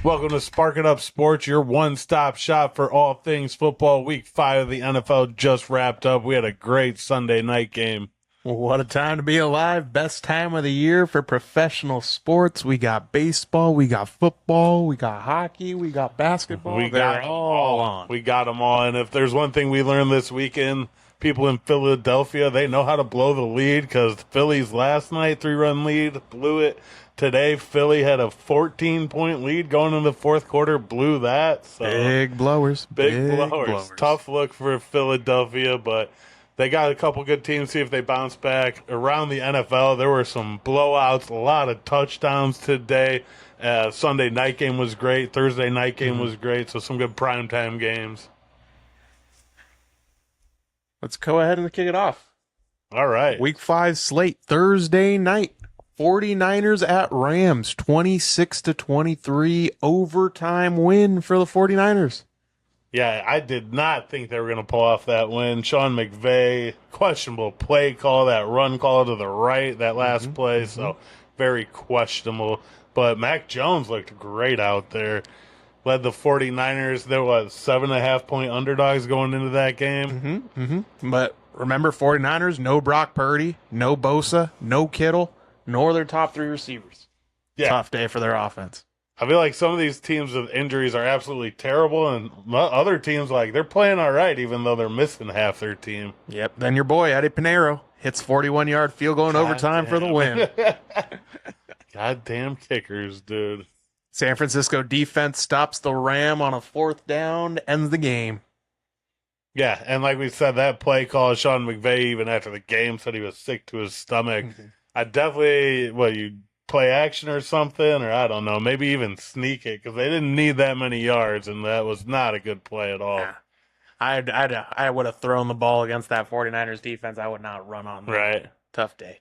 Welcome to Spark It Up Sports, your one-stop shop for all things football. Week 5 of the NFL just wrapped up. We had a great Sunday night game. What a time to be alive. Best time of the year for professional sports. We got baseball, we got football, we got hockey, we got basketball. We got them all on. We got them all. And if there's one thing we learned this weekend, people in Philadelphia, they know how to blow the lead because Phillies last night, 3-run lead, blew it. Today, Philly had a 14-point lead going into the fourth quarter, blew that. So Big blowers. Big blowers. Tough look for Philadelphia, but they got a couple good teams, see if they bounce back. Around the NFL, there were some blowouts, a lot of touchdowns today. Sunday night game was great. Thursday night game was great, so some good primetime games. Let's go ahead and kick it off. All right. Week 5 slate, Thursday night. 49ers at Rams, 26-23, overtime win for the 49ers. Yeah, I did not think they were going to pull off that win. Sean McVay, questionable play call, that run call to the right, that last play, so very questionable. But Mac Jones looked great out there. Led the 49ers. There was 7.5-point underdogs going into that game. But remember, 49ers, no Brock Purdy, no Bosa, no Kittle, nor their top 3 receivers. Yeah. Tough day for their offense. I feel like some of these teams with injuries are absolutely terrible, and other teams, like, they're playing all right, even though they're missing half their team. Yep. Then your boy, Eddie Pinheiro, hits 41-yard field goal in overtime for the win. Goddamn kickers, dude. San Francisco defense stops the Ram on a 4th down, ends the game. Yeah, and like we said, that play call, Sean McVay, even after the game, said he was sick to his stomach. I definitely, you play action or something, or I don't know, maybe even sneak it, because they didn't need that many yards, and that was not a good play at all. Yeah. I would have thrown the ball against that 49ers defense. I would not run on them. Right. Tough day.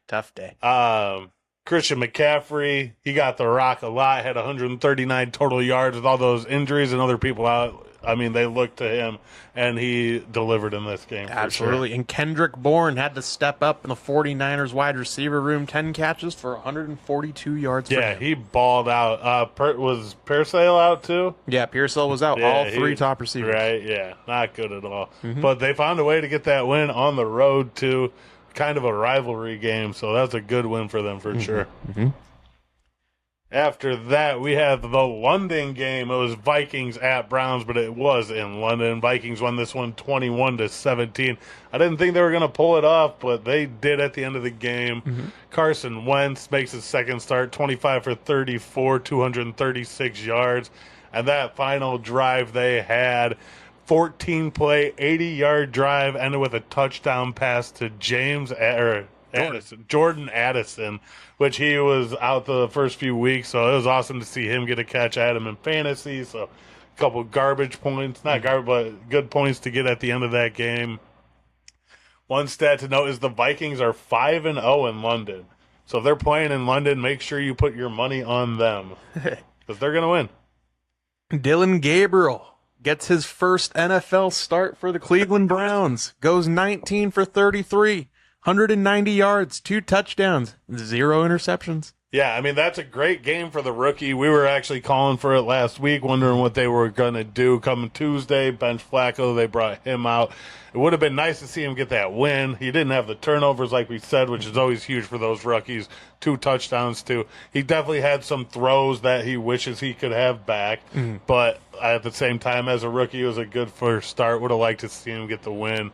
Christian McCaffrey, he got the rock a lot, had 139 total yards with all those injuries and other people out. I mean, they looked to him, and he delivered in this game. Absolutely. Sure. And Kendrick Bourne had to step up in the 49ers wide receiver room, 10 catches for 142 yards. Yeah, he balled out. Was Pearsall out too? Yeah, Pearsall was out. All 3 top receivers. Right, yeah. Not good at all. But they found a way to get that win on the road, too. Kind of a rivalry game, so that's a good win for them for sure. After that, we had the London game. It was Vikings at Browns, but it was in London. Vikings won this one 21-17. I didn't think they were going to pull it off, but they did at the end of the game. Carson Wentz makes his second start, 25 for 34, 236 yards. And that final drive they had, 14-play, 80-yard drive, ended with a touchdown pass to Jordan Addison, which he was out the first few weeks, so it was awesome to see him get a catch at him in fantasy. So a couple garbage points, not garbage, but good points to get at the end of that game. One stat to note is the Vikings are 5-0 in London. So if they're playing in London, make sure you put your money on them because they're going to win. Dylan Gabriel gets his first NFL start for the Cleveland Browns. Goes 19 for 33. 190 yards, 2 touchdowns, 0 interceptions. Yeah, I mean, that's a great game for the rookie. We were actually calling for it last week, wondering what they were going to do. Coming Tuesday, bench Flacco, they brought him out. It would have been nice to see him get that win. He didn't have the turnovers like we said, which is always huge for those rookies. 2 touchdowns, too. He definitely had some throws that he wishes he could have back. But at the same time, as a rookie, it was a good first start. Would have liked to see him get the win.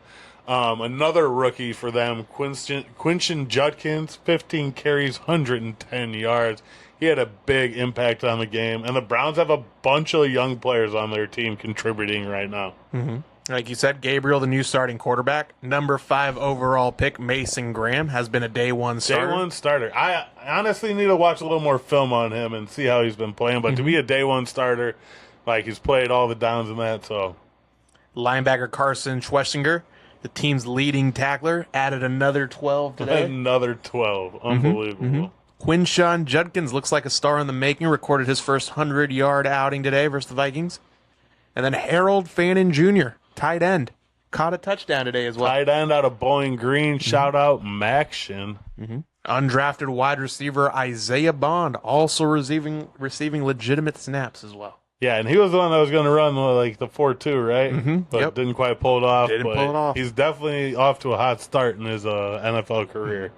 Another rookie for them, Quinton Judkins, 15 carries, 110 yards. He had a big impact on the game, and the Browns have a bunch of young players on their team contributing right now. Like you said, Gabriel, the new starting quarterback, number 5 overall pick, Mason Graham, has been a day 1 starter. Day 1 starter. I honestly need to watch a little more film on him and see how he's been playing, but to be a day 1 starter, like he's played all the downs and that, so. Linebacker Carson Schwessinger, the team's leading tackler, added another 12 today. Another 12. Unbelievable. Quinton Judkins looks like a star in the making, recorded his first 100-yard outing today versus the Vikings. And then Harold Fannin Jr., tight end, caught a touchdown today as well. Tight end out of Bowling Green. Shout out Maction. Undrafted wide receiver Isaiah Bond also receiving legitimate snaps as well. Yeah, and he was the one that was going to run like the 4-2, right? But Yep. didn't quite pull it off. Didn't but pull it off. He's definitely off to a hot start in his NFL career.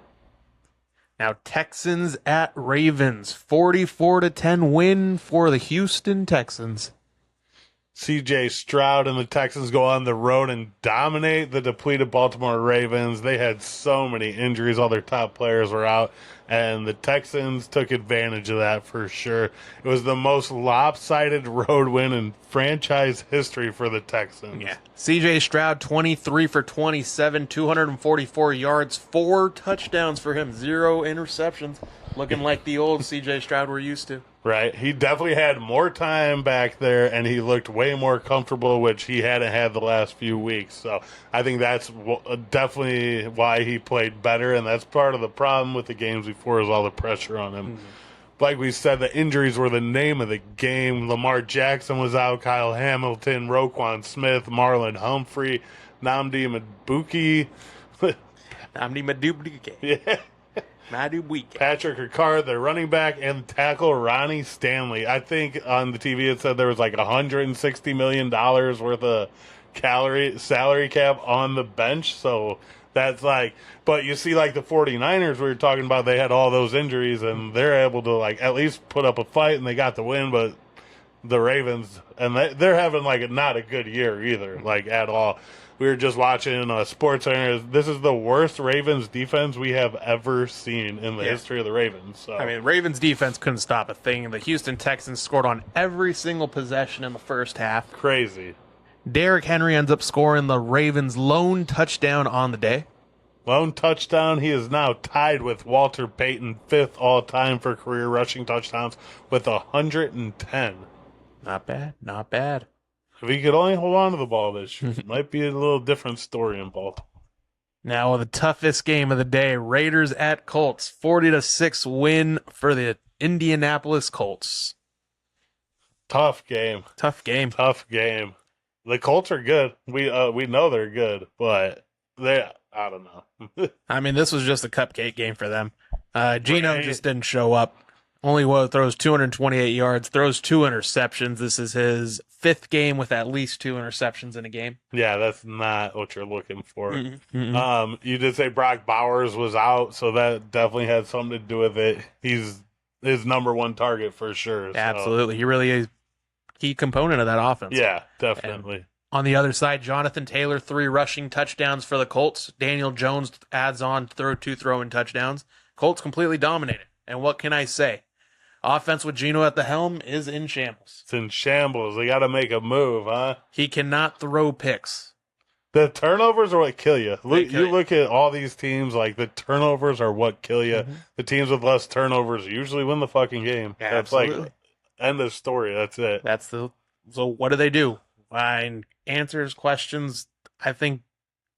Now Texans at Ravens, 44-10 win for the Houston Texans. C.J. Stroud and the Texans go on the road and dominate the depleted Baltimore Ravens. They had so many injuries. All their top players were out, and the Texans took advantage of that for sure. It was the most lopsided road win in franchise history for the Texans. Yeah. C.J. Stroud, 23 for 27, 244 yards, 4 touchdowns for him, 0 interceptions. Looking like the old C.J. Stroud we're used to. Right. He definitely had more time back there, and he looked way more comfortable, which he hadn't had the last few weeks. So I think that's definitely why he played better, and that's part of the problem with the games before is all the pressure on him. Like we said, the injuries were the name of the game. Lamar Jackson was out, Kyle Hamilton, Roquan Smith, Marlon Humphrey, Nnamdi Madubuike. Nnamdi Madubuike. Yeah. Madubuike. Patrick Ricard, their running back, and tackle Ronnie Stanley. I think on the TV it said there was like $160 million worth of salary cap on the bench. So that's like, but you see like the 49ers we were talking about, they had all those injuries and they're able to like at least put up a fight and they got the win, but the Ravens, and they're having like not a good year either, like at all. We were just watching Sports Center. This is the worst Ravens defense we have ever seen in the history of the Ravens. So. I mean, Ravens defense couldn't stop a thing. The Houston Texans scored on every single possession in the first half. Crazy. Derrick Henry ends up scoring the Ravens' lone touchdown on the day. Lone touchdown. He is now tied with Walter Payton, 5th all-time for career rushing touchdowns with 110. Not bad. Not bad. If he could only hold on to the ball this year, it might be a little different story in Baltimore. Now, the toughest game of the day, Raiders at Colts, 40-6 win for the Indianapolis Colts. Tough game. Tough game. Tough game. The Colts are good. We know they're good, but I don't know. I mean, this was just a cupcake game for them. Geno just didn't show up. Only throws 228 yards, throws 2 interceptions. This is his 5th game with at least 2 interceptions in a game. Yeah, that's not what you're looking for. You did say Brock Bowers was out, so that definitely had something to do with it. He's his number 1 target for sure. So. Absolutely. He really is a key component of that offense. Yeah, definitely. And on the other side, Jonathan Taylor, 3 rushing touchdowns for the Colts. Daniel Jones adds on 2 throwing touchdowns. Colts completely dominated. And what can I say? Offense with Geno at the helm is in shambles. It's in shambles. They got to make a move, huh? He cannot throw picks. The turnovers are what kill you. You look at all these teams, like the turnovers are what kill you. The teams with less turnovers usually win the fucking game. Yeah, that's absolutely. like end of story. That's it. So what do? Answers questions. I think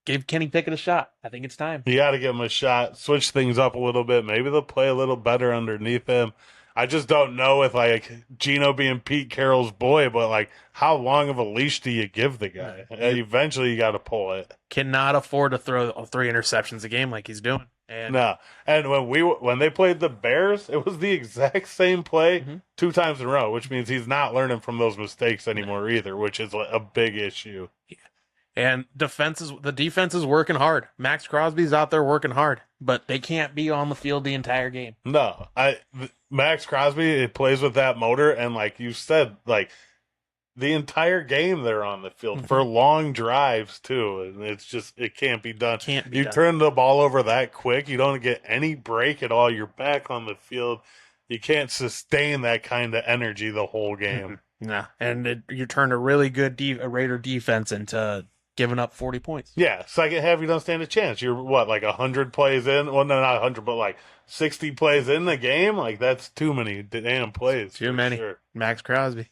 give Kenny Pickett a shot. I think it's time. You got to give him a shot. Switch things up a little bit. Maybe they'll play a little better underneath him. I just don't know with like Geno being Pete Carroll's boy, but like how long of a leash do you give the guy? Eventually, you got to pull it. Cannot afford to throw 3 interceptions a game like he's doing. And no, and when they played the Bears, it was the exact same play 2 times in a row, which means he's not learning from those mistakes anymore either, which is a big issue. Yeah. And the defense is working hard. Max Crosby's out there working hard, but they can't be on the field the entire game. No, Max Crosby plays with that motor, and like you said, like the entire game they're on the field for long drives too, and it can't be done. You turn the ball over that quick, you don't get any break at all. You're back on the field. You can't sustain that kind of energy the whole game. Nah, and you turn a really good Raider defense into giving up 40 points. Yeah, second half you don't stand a chance. You're like 100 plays in. Well, no, not 100, but like 60 plays in the game. Like that's too many damn plays. Too many. Sure. Max Crosby.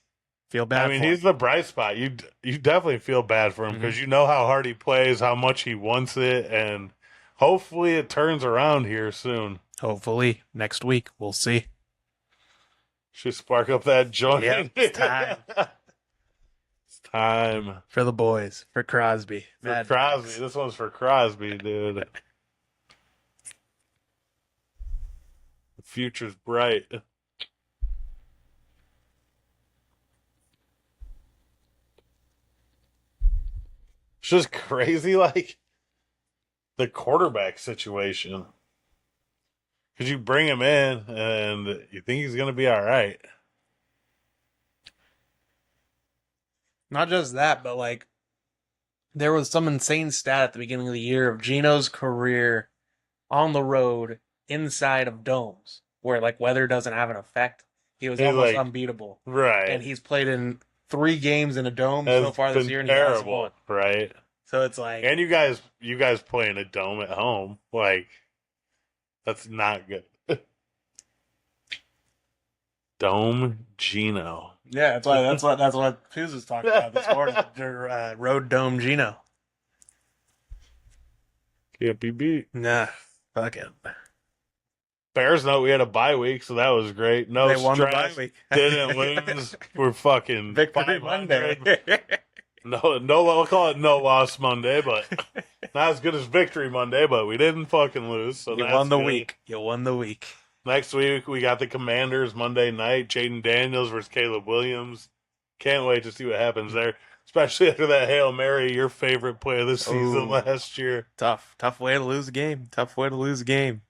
Feel bad. I mean, he's the bright spot. You definitely feel bad for him because you know how hard he plays, how much he wants it, and hopefully it turns around here soon. Hopefully next week we'll see. Should spark up that joint. Yep, it's time. Time for the boys, for Crosby. For Crosby. This one's for Crosby, dude. The future's bright. It's just crazy, like, the quarterback situation. Because you bring him in and you think he's going to be all right. Not just that, but like there was some insane stat at the beginning of the year of Gino's career on the road inside of domes where like weather doesn't have an effect. He was almost unbeatable. Right. And he's played in 3 games in a dome It's so far this year, and terrible, he hasn't won. Right? So it's like, and you guys play in a dome at home, like that's not good. Dome Gino. Yeah, that's what Puz was talking about this morning. Road Dome Gino. Can't be beat. Nah, fuck it. Bears note we had a bye week, so that was great. No they won stress. The bye week. Didn't lose. We're fucking Victory Monday. We'll call it no loss Monday, but not as good as Victory Monday. But we didn't fucking lose, so you that's won the good. week. You won the week. Next week we got the Commanders Monday night. Jaden Daniels versus Caleb Williams. Can't wait to see what happens there, especially after that Hail Mary, your favorite play of the season last year. Tough way to lose a game. Tough way to lose a game.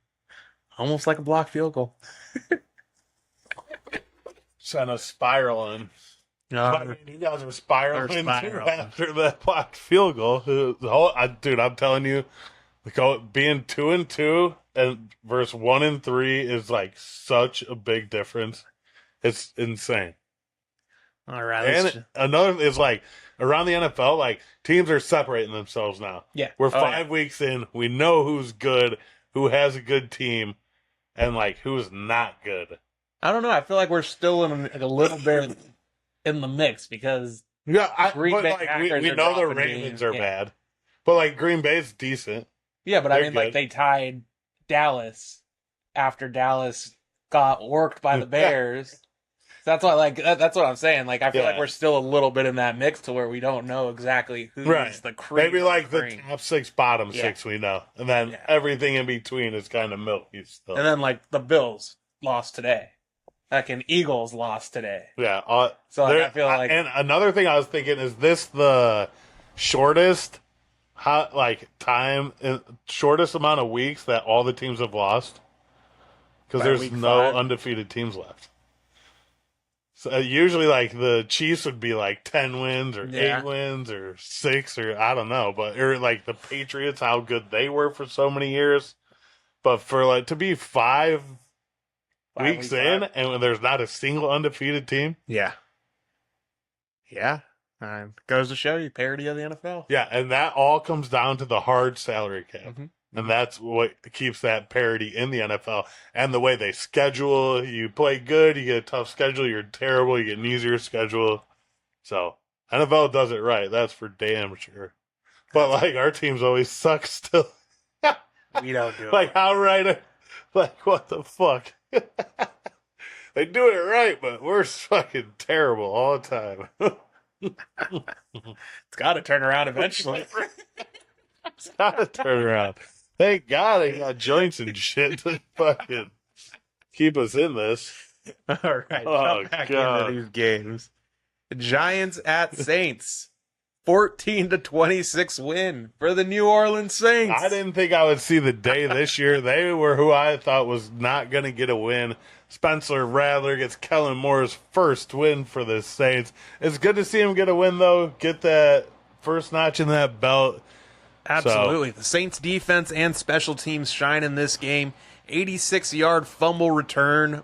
Almost like a blocked field goal. Kind of spiraling. You guys were spiraling after that blocked field goal. Dude, I'm telling you, being 2-2 and versus 1-3 is like such a big difference. It's insane. All right, and another is like around the NFL, like teams are separating themselves now. Yeah, we're 5 weeks in. We know who's good, who has a good team, and like who's not good. I don't know. I feel like we're still in a little bit in the mix because we know the Ravens are bad, but like Green Bay's decent. Yeah, but I mean, like they tied Dallas after Dallas got worked by the Bears. That's why, that's what I'm saying. Like, I feel like we're still a little bit in that mix to where we don't know exactly who's the cream. Maybe like the top 6, bottom 6 we know, and then everything in between is kind of milky still. And then like the Bills lost today. Fucking Eagles lost today. Yeah. So I feel like. And another thing I was thinking, is this the shortest shortest amount of weeks that all the teams have lost? Because there's no undefeated teams left. So usually like the Chiefs would be like 10 wins or 8 wins or 6 or I don't know, but or like the Patriots, how good they were for so many years. But for like to be 5 weeks in and there's not a single undefeated team. Yeah. Goes to show you parity of the NFL. Yeah, and that all comes down to the hard salary cap. Mm-hmm. And that's what keeps that parity in the NFL. And the way they schedule, you play good, you get a tough schedule, you're terrible, you get an easier schedule. So, NFL does it right, that's for damn sure. But, like, our teams always suck still. We don't do it. Like, how right? Like, what the fuck? They do it right, but we're fucking terrible all the time. It's got to turn around eventually. It's got to turn around. Thank God they got joints and shit to fucking keep us in this. All right, jump back into these games. Giants at Saints. 14-26 win for the New Orleans Saints. I didn't think I would see the day this year. They were who I thought was not going to get a win. Spencer Rattler gets Kellen Moore's first win for the Saints. It's good to see him get a win, though. Get that first notch in that belt. Absolutely. The Saints defense and special teams shine in this game. 86-yard fumble return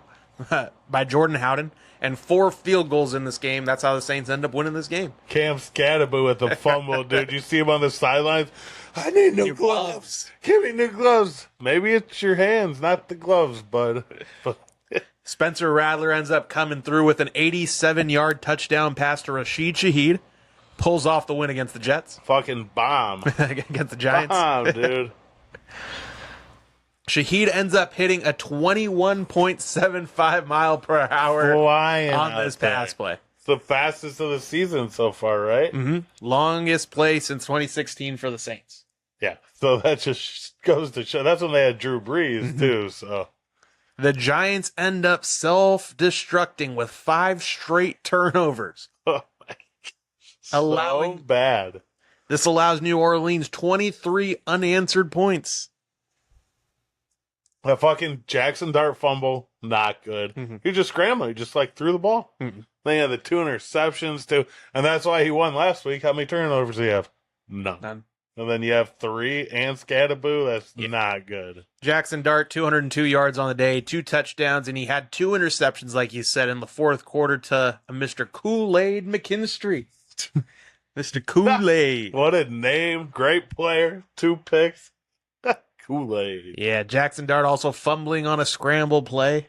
by Jordan Howden and 4 field goals in this game. That's how the Saints end up winning this game. Cam Scatterbo with the fumble, dude. You see him on the sidelines? I need new gloves. Give me new gloves. Maybe it's your hands, not the gloves, bud. Spencer Rattler ends up coming through with an 87-yard touchdown pass to Rashid Shaheed. Pulls off the win against the Jets. Fucking bomb. Against the Giants. Bomb, dude. Shaheed ends up hitting a 21.75 mile per hour on this pass play. It's the fastest of the season so far, right? Mm-hmm. Longest play since 2016 for the Saints. Yeah, so that just goes to show. That's when they had Drew Brees, too, so. The Giants end up self-destructing with 5 straight turnovers. Oh, my God. So bad. This allows New Orleans 23 unanswered points. A fucking Jackson Dart fumble, not good. Mm-hmm. He just scrambled. He just threw the ball. Mm-hmm. Then he had the 2 interceptions too, and that's why he won last week. How many turnovers do you have? None. And then you have 3 and Scadaboo. That's not good. Jackson Dart, 202 yards on the day, 2 touchdowns, and he had 2 interceptions, like you said, in the fourth quarter to Mr. Kool-Aid McKinstry. Mr. Kool-Aid. What a name. Great player. 2 picks. Kool-Aid. Yeah, Jackson Dart also fumbling on a scramble play.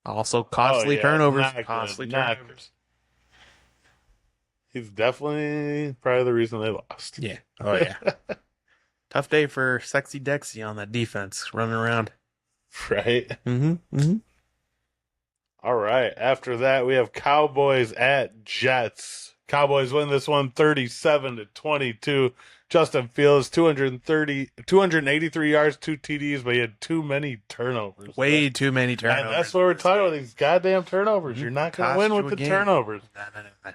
Also costly turnovers. Costly turnovers. He's definitely probably the reason they lost. Yeah. Oh, yeah. Tough day for Sexy Dexy on that defense, running around. Right? Mm-hmm. Mm-hmm. All right. After that, we have Cowboys at Jets. Cowboys win this one 37-22. Justin Fields, 283 yards, 2 TDs, but he had too many turnovers. Way too many turnovers. And that's what we're talking about, these goddamn turnovers. You're not going to win with the turnovers. No.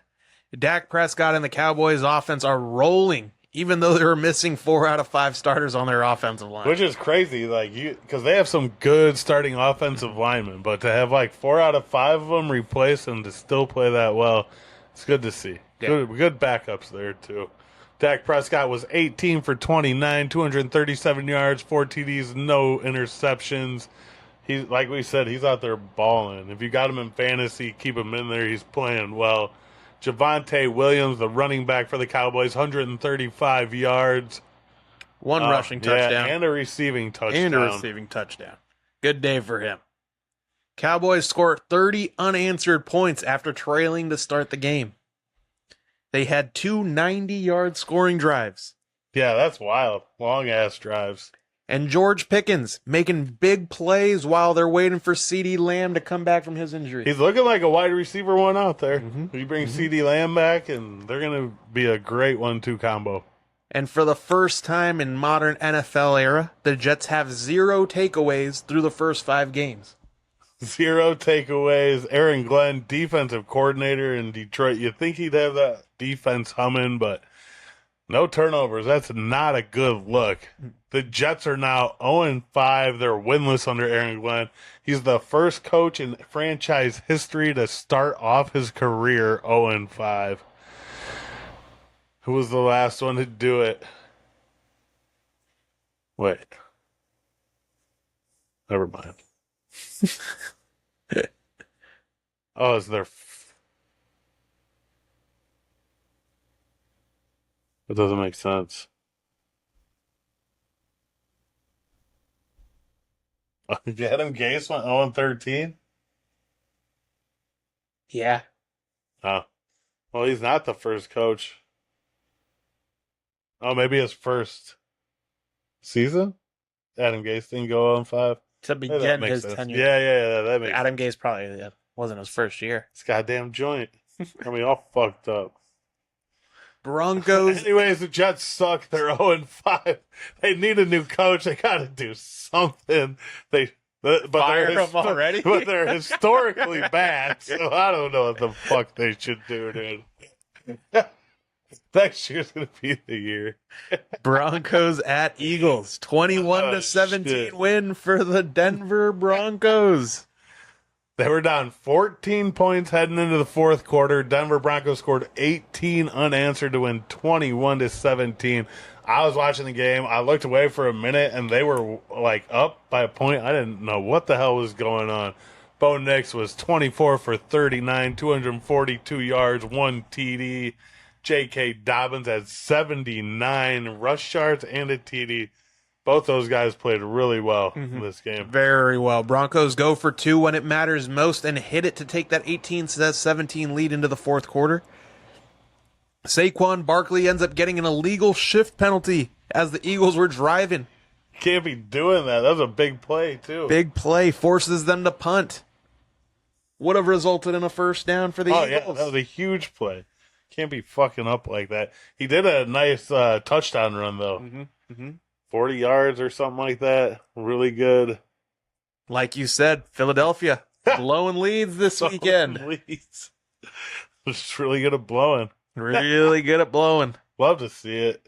Dak Prescott and the Cowboys offense are rolling, even though they were missing 4 out of 5 starters on their offensive line. Which is crazy, because they have some good starting offensive linemen, but to have 4 out of 5 of them replaced and to still play that well, it's good to see. Yeah. Good backups there, too. Dak Prescott was 18 for 29, 237 yards, 4 TDs, no interceptions. He's, like we said, he's out there balling. If you got him in fantasy, keep him in there. He's playing well. Javonte Williams, the running back for the Cowboys, 135 yards. 1 rushing touchdown. And a receiving touchdown. Good day for him. Cowboys scored 30 unanswered points after trailing to start the game. They had 2 90-yard scoring drives. Yeah, that's wild. Long-ass drives. And George Pickens making big plays while they're waiting for CeeDee Lamb to come back from his injury. He's looking like a wide receiver one out there. Mm-hmm. You bring CeeDee Lamb back, and they're going to be a great 1-2 combo. And for the first time in modern NFL era, the Jets have 0 takeaways through the first 5 games. 0 takeaways. Aaron Glenn, defensive coordinator in Detroit. You'd think he'd have that defense humming, but no turnovers. That's not a good look. The Jets are now 0-5. They're winless under Aaron Glenn. He's the first coach in franchise history to start off his career 0-5. Who was the last one to do it? Wait. Never mind. Oh, is there... It doesn't make sense. Adam Gase went 0-13? Yeah. Oh. Well, he's not the first coach. Oh, maybe his first season? Adam Gase didn't go 0-5? To begin his tenure. Yeah, that makes Adam Gase probably wasn't his first year. It's goddamn joint. I mean, all fucked up. Broncos. Anyways, the Jets suck. They're 0-5. They need a new coach. They got to do something. Fire them already? But they're historically bad, so I don't know what the fuck they should do, dude. Next year's going to be the year. Broncos at Eagles. 21-17 win for the Denver Broncos. They were down 14 points heading into the fourth quarter. Denver Broncos scored 18 unanswered to win 21-17. I was watching the game. I looked away for a minute, and they were up by a point. I didn't know what the hell was going on. Bo Nix was 24 for 39, 242 yards, 1 TD. J.K. Dobbins had 79 rush yards and a TD. Both those guys played really well in this game. Very well. Broncos go for 2 when it matters most and hit it to take that 18-17 lead into the fourth quarter. Saquon Barkley ends up getting an illegal shift penalty as the Eagles were driving. Can't be doing that. That was a big play, too. Big play forces them to punt. Would have resulted in a first down for the Eagles. Yeah, that was a huge play. Can't be fucking up like that. He did a nice touchdown run, though. 40 yards or something like that. Really good. Like you said, Philadelphia blowing leads this weekend. Just really good at blowing. Really good at blowing. Love to see it.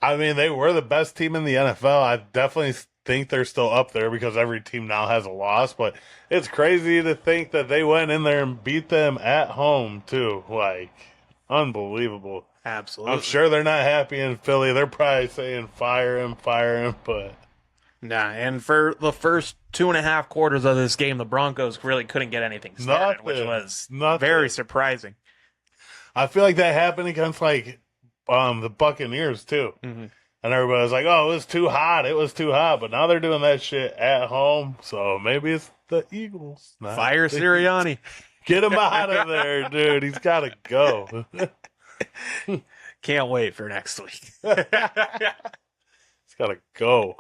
I mean, they were the best team in the NFL. I definitely think they're still up there because every team now has a loss, but it's crazy to think that they went in there and beat them at home, too. Like, unbelievable. Absolutely. I'm sure they're not happy in Philly. They're probably saying, fire him, but... Nah, and for the first 2.5 quarters of this game, the Broncos really couldn't get anything started, which was very surprising. I feel like that happened against, like, the Buccaneers, too. Mm-hmm. And everybody was like, oh, it was too hot. But now they're doing that shit at home, so maybe it's the Eagles. Fire Sirianni. Get him out of there, dude. He's got to go. Can't wait for next week. He's got to go.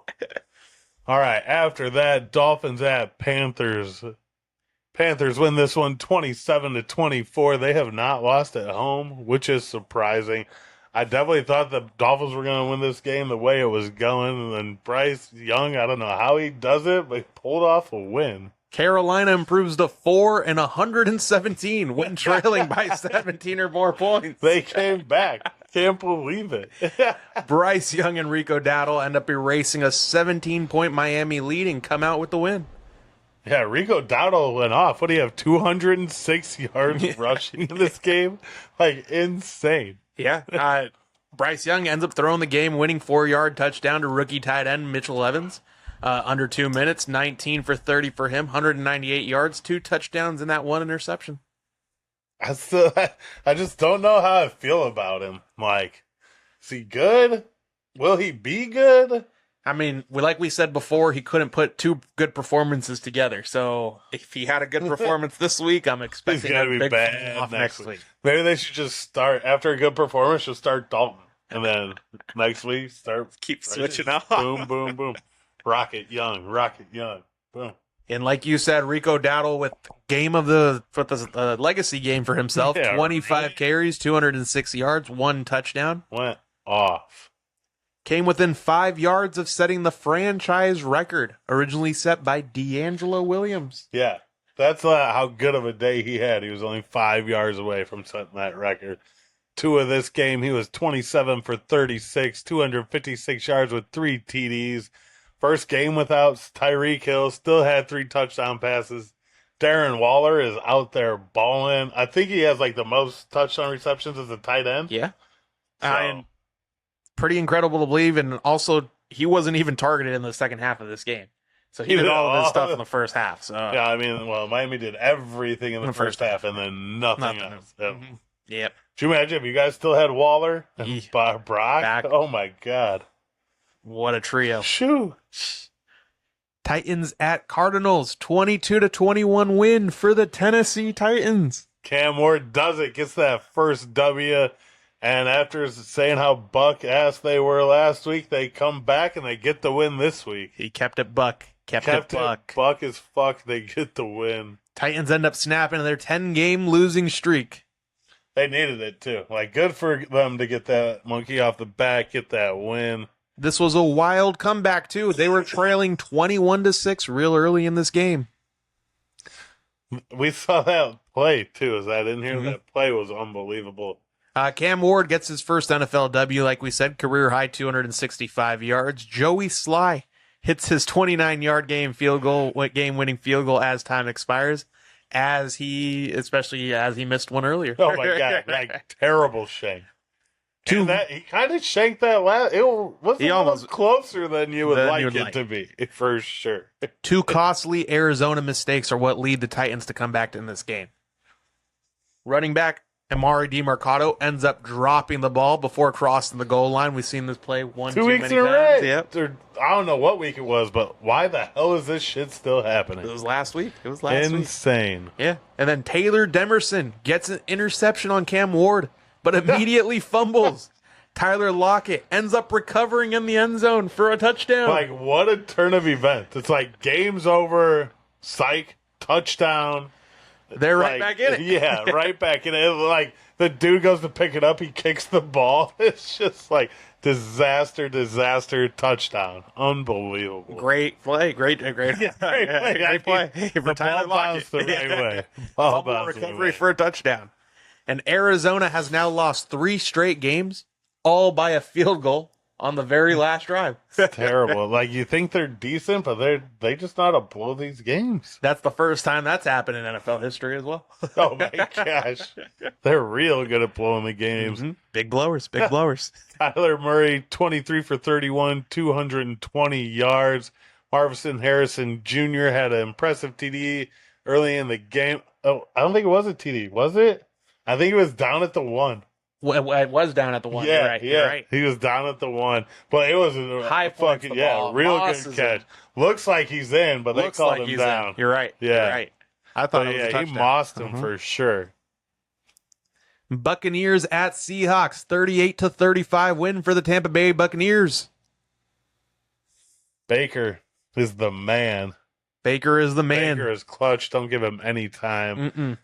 All right, after that, Dolphins at Panthers. Panthers win this one 27-24. They have not lost at home, which is surprising. I definitely thought the Dolphins were going to win this game the way it was going. And then Bryce Young, I don't know how he does it, but he pulled off a win. Carolina improves to 4-117 when trailing by 17 or more points. They came back. Can't believe it. Bryce Young and Rico Dowdle end up erasing a 17-point Miami lead and come out with the win. Yeah, Rico Dowdle went off. What do you have, 206 yards rushing in this game? Like, insane. Yeah. Bryce Young ends up throwing the game-winning 4-yard touchdown to rookie tight end Mitchell Evans. Under 2 minutes, 19 for 30 for him, 198 yards, 2 touchdowns, and that 1 interception. I just don't know how I feel about him. Like, is he good? Will he be good? I mean, like we said before, he couldn't put 2 good performances together. So if he had a good performance this week, I'm expecting he's gonna be bad next week. Maybe they should just start after a good performance. Just start Dalton, and then next week keep switching up. Boom, boom, boom. Rocket Young, boom. And like you said, Rico Dowdle with the legacy game for himself. 25 carries, 206 yards, 1 touchdown. Went off. Came within 5 yards of setting the franchise record, originally set by D'Angelo Williams. Yeah, that's how good of a day he had. He was only 5 yards away from setting that record. 2 of this game, he was 27 for 36, 256 yards with 3 TDs. First game without Tyreek Hill, still had 3 touchdown passes. Darren Waller is out there balling. I think he has like the most touchdown receptions as a tight end. Yeah. And pretty incredible to believe. And also, he wasn't even targeted in the second half of this game. So he did all of his stuff in the first half. So yeah, I mean, Miami did everything in the first half and then nothing else. Mm-hmm. Yep. Could you imagine if you guys still had Waller and Brock? Back. Oh, my God. What a trio. Shoo. Titans at Cardinals, 22-21 win for the Tennessee Titans. Cam Ward does it, gets that first W, and after saying how buck-ass they were last week, they come back and they get the win this week. He kept it buck. Kept it buck. Buck as fuck, they get the win. Titans end up snapping their 10-game losing streak. They needed it, too. Like, good for them to get that monkey off the back, get that win. This was a wild comeback, too. They were trailing 21-6 real early in this game. We saw that play, too. Is that in here? Mm-hmm. That play was unbelievable. Cam Ward gets his first NFL W, like we said, career-high 265 yards. Joey Sly hits his 29-yard game-winning field goal as time expires, especially as he missed one earlier. Oh, my God. Like, terrible shame. He kind of shanked that last. It was almost closer than you would like it to be, for sure. 2 costly Arizona mistakes are what lead the Titans to come back in this game. Running back Amari DiMercato ends up dropping the ball before crossing the goal line. We've seen this play 2 weeks in a row. Yep. I don't know what week it was, but why the hell is this shit still happening? It was last week. Insane. Yeah. And then Taylor Demerson gets an interception on Cam Ward, but immediately fumbles. Tyler Lockett ends up recovering in the end zone for a touchdown. Like, what a turn of events. It's like, game's over, psych, touchdown. They're right back in it. Yeah, right back in it. Like, the dude goes to pick it up, he kicks the ball. It's just like, Disaster touchdown. Unbelievable. Great play. Great Yeah, great play. great play. Hey, for The Tyler ball bounced the Lockett. right way. Ball Fumble bounced the recovery way. for a touchdown. And Arizona has now lost 3 straight games, all by a field goal on the very last drive. Terrible. Like, you think they're decent, but they just know how to blow these games. That's the first time that's happened in NFL history as well. Oh my gosh. They're real good at blowing the games. Mhm. Big blowers, big blowers. Tyler Murray, 23 for 31, 220 yards. Marvin Harrison Jr. had an impressive TD early in the game. Oh, I don't think it was a TD, was it? I think it was down at the 1. Well, it was down at the 1. Yeah, You're right. yeah. You're right. He was down at the 1. But it was a High points fucking, the ball. real Moss good is catch. in. Looks like he's in, but Looks they called like him he's down. in. You're right. Yeah. You're right. I thought But it was a yeah, he touchdown. mossed him for sure. Buccaneers at Seahawks, 38-35 win for the Tampa Bay Buccaneers. Baker is the man. Baker is the man. Baker is clutch. Don't give him any time.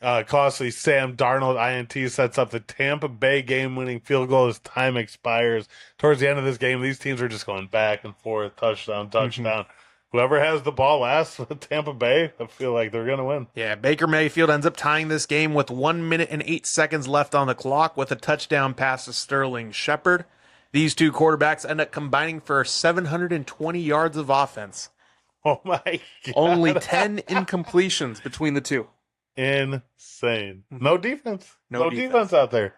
Mm-mm. Costly Sam Darnold INT sets up the Tampa Bay game-winning field goal as time expires. Towards the end of this game, these teams are just going back and forth, touchdown. Whoever has the ball last with Tampa Bay, I feel like they're going to win. Yeah, Baker Mayfield ends up tying this game with 1 minute and 8 seconds left on the clock with a touchdown pass to Sterling Shepard. These two quarterbacks end up combining for 720 yards of offense. Oh, my God. Only 10 incompletions between the two. Insane. No defense. No defense out there.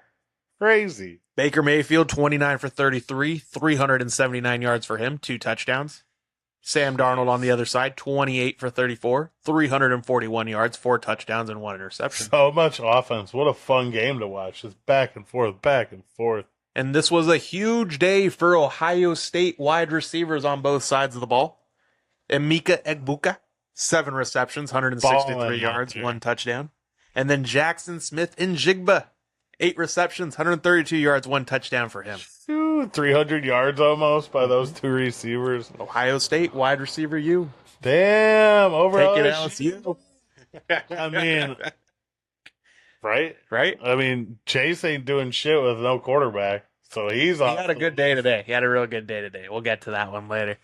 Crazy. Baker Mayfield, 29 for 33, 379 yards for him, 2 touchdowns. Sam Darnold on the other side, 28 for 34, 341 yards, 4 touchdowns, and 1 interception. So much offense. What a fun game to watch. Just back and forth, back and forth. And this was a huge day for Ohio State wide receivers on both sides of the ball. Emeka Egbuka, 7 receptions, 163 Balling yards, out there. 1 touchdown. And then Jackson Smith and Jigba, 8 receptions, 132 yards, 1 touchdown for him. 300 yards almost by those 2 receivers. Ohio State wide receiver U. Damn, over Take it LSU. LSU. I mean, right? Right? I mean, Chase ain't doing shit with no quarterback, so he's He off. had a good day today. He had a real good day today. We'll get to that one later.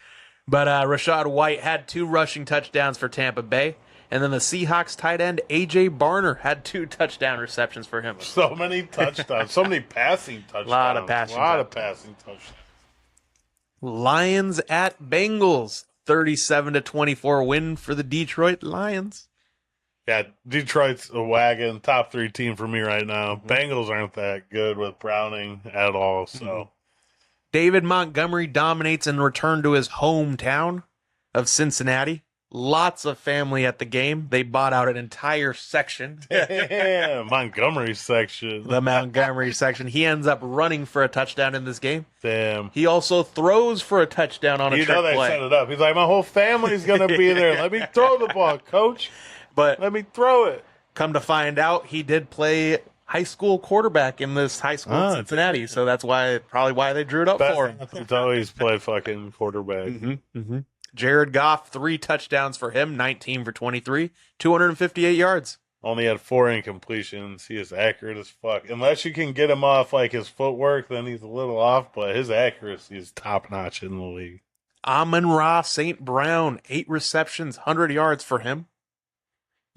But Rashad White had 2 rushing touchdowns for Tampa Bay. And then the Seahawks tight end, A.J. Barner, had 2 touchdown receptions for him. So many touchdowns, so many passing touchdowns. A lot of passing touchdowns. Lions at Bengals, 37-24 win for the Detroit Lions. Yeah, Detroit's a wagon, top 3 team for me right now. Bengals aren't that good with Browning at all, so. David Montgomery dominates and returned to his hometown of Cincinnati. Lots of family at the game. They bought out an entire section. Damn, Montgomery section. The Montgomery section. He ends up running for a touchdown in this game. Damn. He also throws for a touchdown on a You trick know they play. set it up. He's like, my whole family's going to be there. Let me throw the ball, coach. But Let me throw it. come to find out, he did play high school quarterback in this high school in Cincinnati. So that's probably why they drew it up for him. Best always play fucking quarterback. Jared Goff, 3 touchdowns for him, 19 for 23, 258 yards. Only had 4 incompletions. He is accurate as fuck. Unless you can get him off like his footwork, then he's a little off, but his accuracy is top notch in the league. Amon-Ra St. Brown, 8 receptions, 100 yards for him.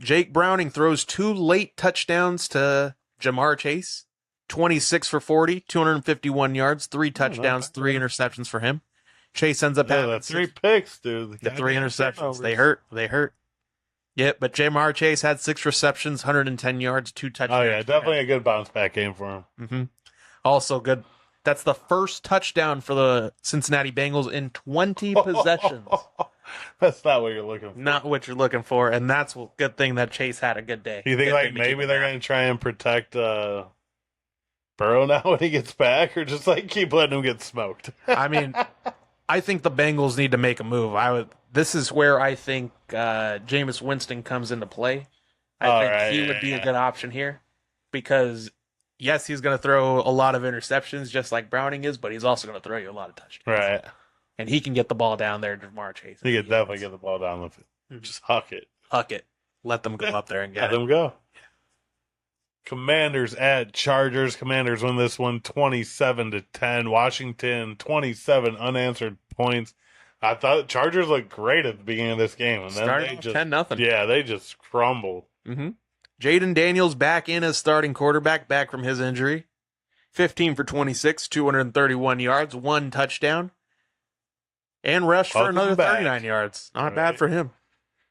Jake Browning throws 2 late touchdowns to Jamar Chase, 26 for 40, 251 yards, 3 touchdowns, 3 interceptions for him. Chase ends up Yeah, having the 3 picks, dude. the 3 interceptions. They hurt. Yep, but Jamar Chase had 6 receptions, 110 yards, 2 touchdowns. Oh, yeah, definitely a good bounce back game for him. Also good. That's the first touchdown for the Cincinnati Bengals in 20 possessions. That's not what you're looking for. Not what you're looking for, and that's a good thing that Chase had a good day. You think Good like thing to maybe keep him they're down. going to try and protect Burrow now when he gets back, or just like keep letting him get smoked? I mean, I think the Bengals need to make a move. This is where I think Jameis Winston comes into play. I think he would be a good option here because, yes, he's going to throw a lot of interceptions just like Browning is, but he's also going to throw you a lot of touchdowns. Right. And he can get the ball down there to Jamar Chase. He could definitely get the ball down with it. Just huck it. Huck it. Let them go up there and Let get it. him go. Commanders at Chargers. Commanders win this one 27-10. Washington 27 unanswered points. I thought Chargers looked great at the beginning of this game, and then Started they off just 10-0. Yeah, they just crumbled. Mm-hmm. Jaden Daniels back in as starting quarterback, back from his injury. 15 for 26, 231 yards, 1 touchdown, and rushed for Welcome another back. 39 yards. Not Right. bad for him.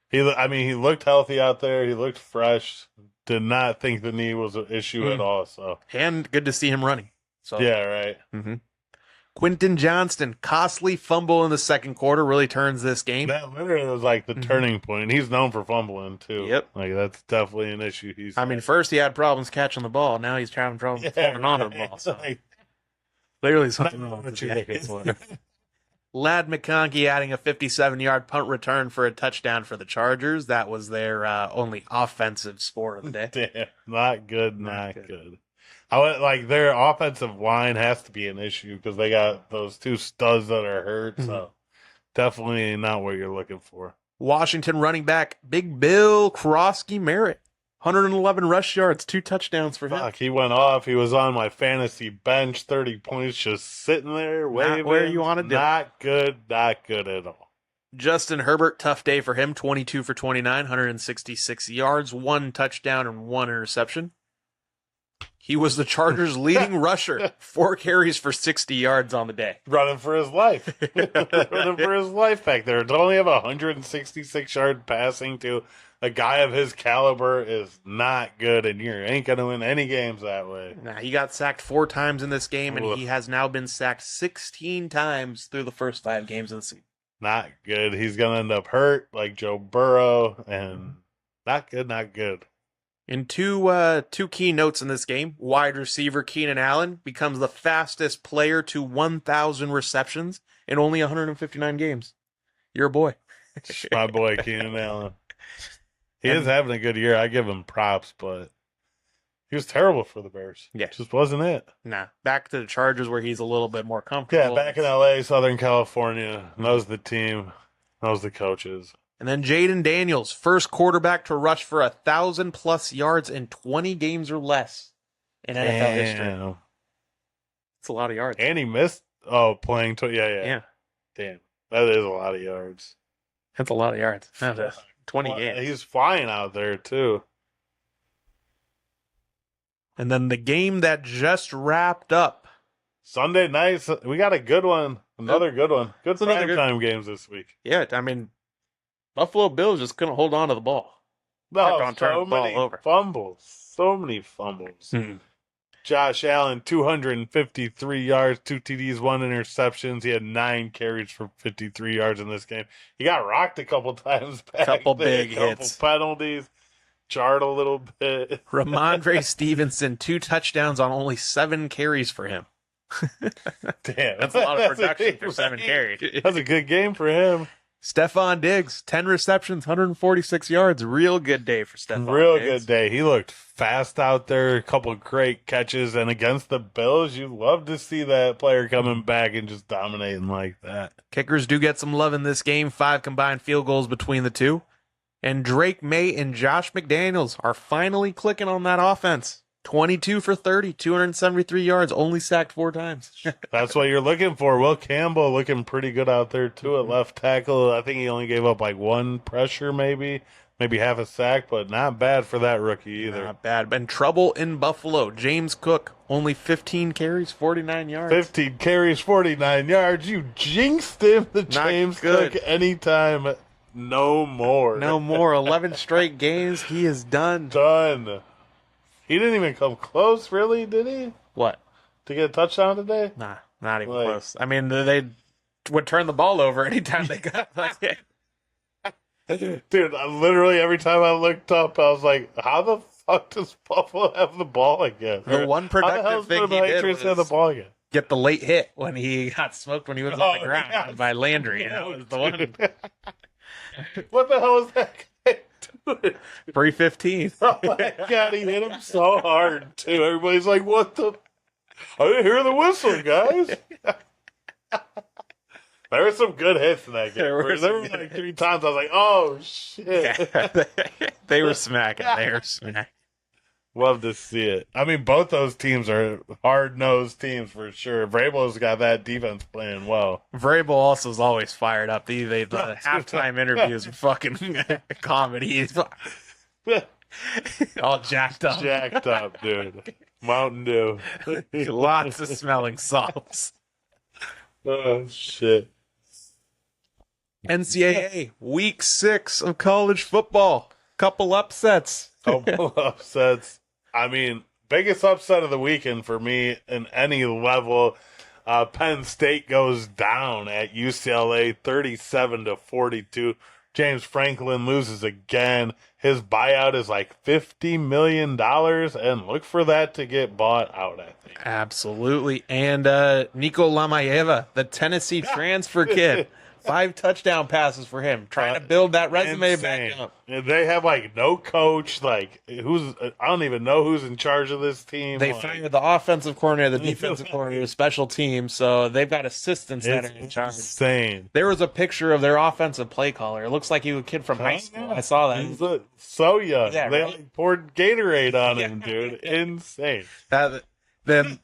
He looked healthy out there. He looked fresh. Did not think the knee was an issue at all. So And good to see him running. So yeah, right. Mm-hmm. Quentin Johnston, costly fumble in the second quarter, really turns this game. That literally was like the turning point. He's known for fumbling too. Yep. Like that's definitely an issue. First he had problems catching the ball. Now he's having problems holding on to the ball. So clearly something wrong with his ankle. Ladd McConkey adding a 57-yard punt return for a touchdown for the Chargers. That was their only offensive score of the day. Damn, not good. I went like their offensive line has to be an issue because they got those 2 studs that are hurt. So definitely not what you're looking for. Washington running back Big Bill Krosky Merritt, 111 rush yards, 2 touchdowns for him. Fuck, he went off. He was on my fantasy bench, 30 points, just sitting there waving. Not where you want to do. Not good at all. Justin Herbert, tough day for him, 22 for 29, 166 yards, 1 touchdown and 1 interception. He was the Chargers' leading rusher, 4 carries for 60 yards on the day. Running for his life. Running for his life back there. To only have 166-yard passing to a guy of his caliber is not good, and you ain't going to win any games that way. Nah, he got sacked 4 times in this game, and he has now been sacked 16 times through the first 5 games of the season. Not good. He's going to end up hurt like Joe Burrow, and not good. In two key notes in this game, wide receiver Keenan Allen becomes the fastest player to 1,000 receptions in only 159 games. You're a boy. My boy, Keenan Allen. He is having a good year. I give him props, but he was terrible for the Bears. Yeah. Just wasn't it. Nah, back to the Chargers where he's a little bit more comfortable. Yeah, back in L.A., Southern California. Knows the team. Knows the coaches. And then Jaden Daniels, first quarterback to rush for 1,000+ yards in 20 games or less in NFL history. It's a lot of yards. And he missed playing. Yeah. Damn. That is a lot of yards. That's a lot of yards. 20 games. He's flying out there, too. And then the game that just wrapped up. Sunday night, we got a good one. Another good one. Good primetime games this week. Yeah, I mean, Buffalo Bills just couldn't hold on to the ball. No, so many fumbles. So many fumbles. Josh Allen, 253 yards, 2 TDs, 1 interceptions. He had 9 carries for 53 yards in this game. He got rocked a couple times back. Couple big hits. Penalties. Jarred a little bit. Ramondre Stevenson, 2 touchdowns on only 7 carries for him. Damn. That's a lot of production for 7 carries. That's a good game for him. Stephon Diggs, 10 receptions, 146 yards. Real good day for Stephon Diggs. Good day. He looked fast out there. A couple of great catches. And against the Bills, you love to see that player coming back and just dominating like that. Kickers do get some love in this game. 5 combined field goals between the two. And Drake May and Josh McDaniels are finally clicking on that offense. 22 for 30, 273 yards, only sacked 4 times. That's what you're looking for. Will Campbell looking pretty good out there, too, at left tackle. I think he only gave up like 1 pressure, maybe half a sack, but not bad for that rookie either. Not bad. And trouble in Buffalo. James Cook, only 15 carries, 49 yards. 15 carries, 49 yards. You jinxed him, James Cook, anytime. No more. No more. 11 straight games. He is done. Done. He didn't even come close, really, did he? What? To get a touchdown today? Nah, not even close. I mean, they would turn the ball over anytime they got like Dude, literally every time I looked up, I was like, how the fuck does Buffalo have the ball again? The one productive thing he did was have the ball again? Get the late hit when he got smoked when he was on the ground by Landry. That was the one. What the hell was that guy doing? 315. Oh my God, he hit him so hard, too. Everybody's like, what the? I didn't hear the whistle, guys. There were some good hits in that game. There were like 3 times I was like, oh, shit. They were smacking. They were smacking. Love to see it. I mean, both those teams are hard-nosed teams for sure. Vrabel's got that defense playing well. Vrabel also is always fired up. The halftime interviews are fucking comedy. He's all jacked up. Jacked up, dude. Mountain Dew. Lots of smelling salts. Oh, shit. NCAA, week 6 of college football. Couple upsets. Couple upsets. I mean, biggest upset of the weekend for me in any level. Penn State goes down at UCLA 37-42. James Franklin loses again. His buyout is like $50 million, and look for that to get bought out, I think. Absolutely. And Nico Lamayeva, the Tennessee transfer kid. 5 touchdown passes for him, trying to build that resume Insane. back up. They have like no coach. Like I don't even know who's in charge of this team. They fired the offensive coordinator, the defensive coordinator, special teams, so they've got assistants that are in charge. Insane. There was a picture of their offensive play caller. It looks like he was a kid from high school. Yeah. I saw that. He's so young. Yeah, they right? like poured Gatorade on him, dude. Insane. Then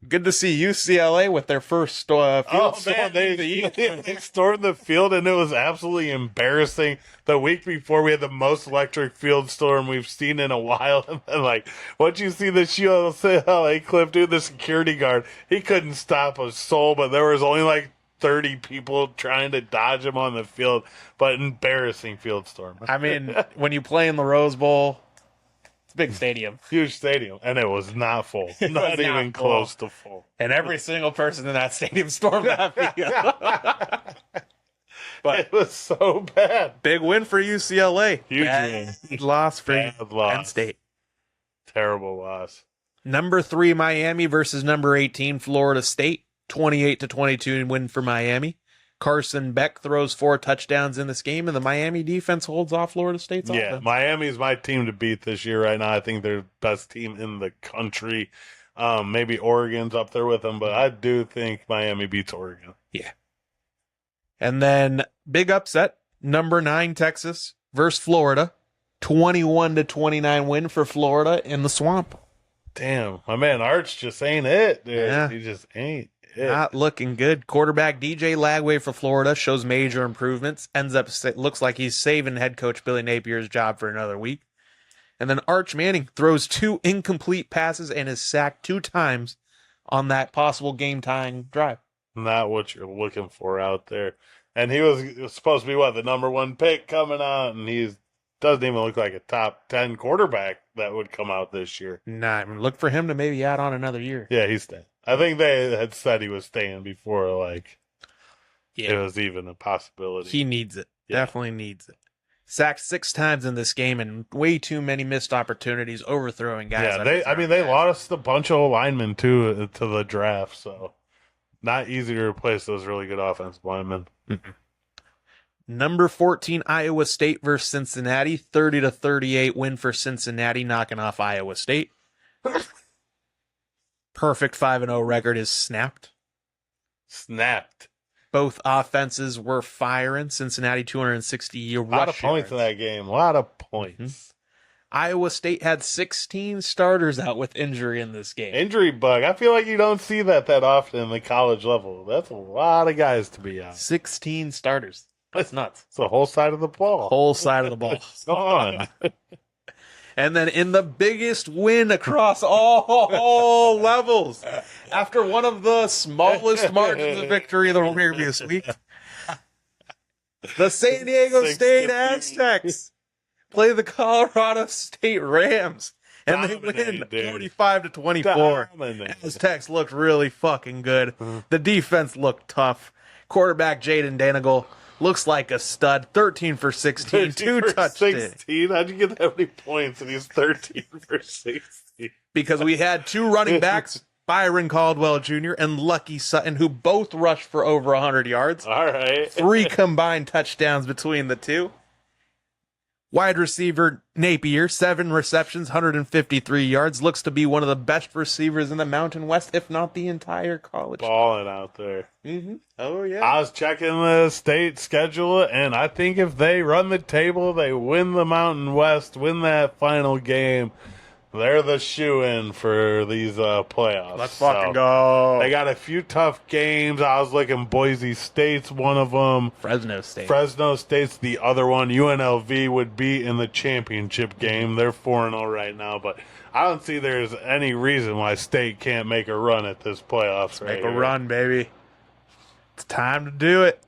good to see UCLA with their first field storm they stormed the field, and it was absolutely embarrassing. The week before, we had the most electric field storm we've seen in a while. And then, like, once you see the UCLA clip, dude, the security guard, he couldn't stop a soul, but there was only like 30 people trying to dodge him on the field. But embarrassing field storm. I mean, when you play in the Rose Bowl, it's a big stadium. Huge stadium, and it was not full. Not even close to full. And every single person in that stadium stormed that field. But it was so bad. Big win for UCLA. Huge Bad win. loss for Bad loss. Penn State. Terrible loss. Number 3 Miami versus number 18 Florida State. 28-22 win for Miami. Carson Beck throws 4 touchdowns in this game, and the Miami defense holds off Florida State's offense. Miami's my team to beat this year right now. I think they're the best team in the country. Maybe Oregon's up there with them, but I do think Miami beats Oregon. Yeah. And then big upset, number 9 Texas versus Florida. 21-29 win for Florida in the swamp. Damn, my man Arch just ain't it, dude. Yeah. He just ain't it. Not looking good. Quarterback DJ Lagway for Florida shows major improvements. Looks like he's saving head coach Billy Napier's job for another week. And then Arch Manning throws 2 incomplete passes and is sacked 2 times on that possible game-tying drive. Not what you're looking for out there. And he was supposed to be, the number 1 pick coming out, and he doesn't even look like a top 10 quarterback that would come out this year. Nah, I mean, look for him to maybe add on another year. Yeah, he's staying. I think they had said he was staying before, it was even a possibility. He needs it. Yeah. Definitely needs it. Sacked 6 times in this game and way too many missed opportunities, overthrowing guys. Yeah, they lost a bunch of linemen, too, to the draft, so not easy to replace those really good offensive linemen. Number 14, Iowa State versus Cincinnati. 30-38 win for Cincinnati, knocking off Iowa State. Perfect 5-0 record is snapped. Snapped. Both offenses were firing. Cincinnati 260 rush A lot of points in that game. A lot of points. Iowa State had 16 starters out with injury in this game. Injury bug. I feel like you don't see that often in the college level. That's a lot of guys to be out. 16 starters. That's nuts. It's the whole side of the ball. Whole side of the ball. Gone. And then in the biggest win across all levels, after one of the smallest margins of victory of the previous week, the San Diego State Aztecs play the Colorado State Rams, and they win 45-24. Aztecs looked really fucking good. The defense looked tough. Quarterback Jaden Danigal looks like a stud. 13 for 16, 2 touchdowns. How'd you get that many points and he's 13 for 16? Because we had 2 running backs, Byron Caldwell Jr. and Lucky Sutton, who both rushed for over 100 yards. All right. 3 combined touchdowns between the 2. Wide receiver Napier, 7 receptions, 153 yards. Looks to be one of the best receivers in the Mountain West, if not the entire college. Balling out there. Mm-hmm. Oh, yeah. I was checking the state schedule, and I think if they run the table, they win the Mountain West, win that final game, They're the shoe-in for these playoffs. Let's fucking go. They got a few tough games. I was looking Boise State's one of them. Fresno State. Fresno State's the other one. UNLV would be in the championship game. They're 4-0 right now, but I don't see there's any reason why State can't make a run at this playoffs. Make a run, baby. It's time to do it.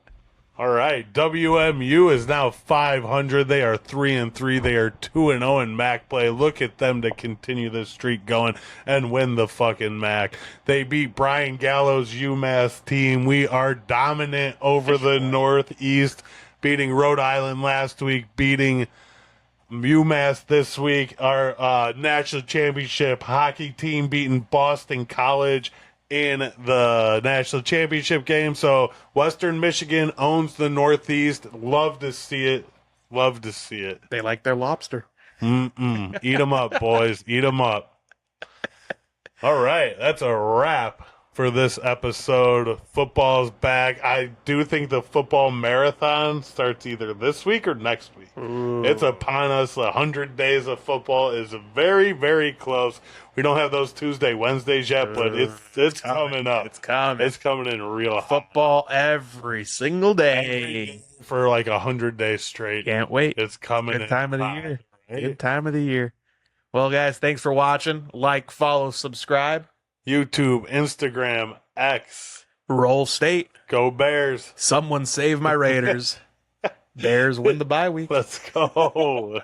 All right, WMU is now 500. They are 3-3. They are 2-0 in MAC play. Look at them to continue this streak going and win the fucking MAC. They beat Brian Gallo's UMass team. We are dominant over the Northeast, beating Rhode Island last week, beating UMass this week. Our national championship hockey team beating Boston College in the national championship game. So Western Michigan owns the Northeast. Love to see it. Love to see it. They like their lobster. Eat them up, boys. Eat them up. All right. That's a wrap for this episode. Football's back. I do think the football marathon starts either this week or next week. Ooh. It's upon us. 100 days of football is very, very close. We don't have those Tuesday, Wednesdays yet, but it's coming up. It's coming. It's coming in real hot. Football every single day. For like 100 days straight. Can't wait. It's coming. Good time of the hot, year. right? Good time of the year. Well, guys, thanks for watching. Like, follow, subscribe. YouTube, Instagram, X. Roll State. Go Bears. Someone save my Raiders. Bears win the bye week. Let's go.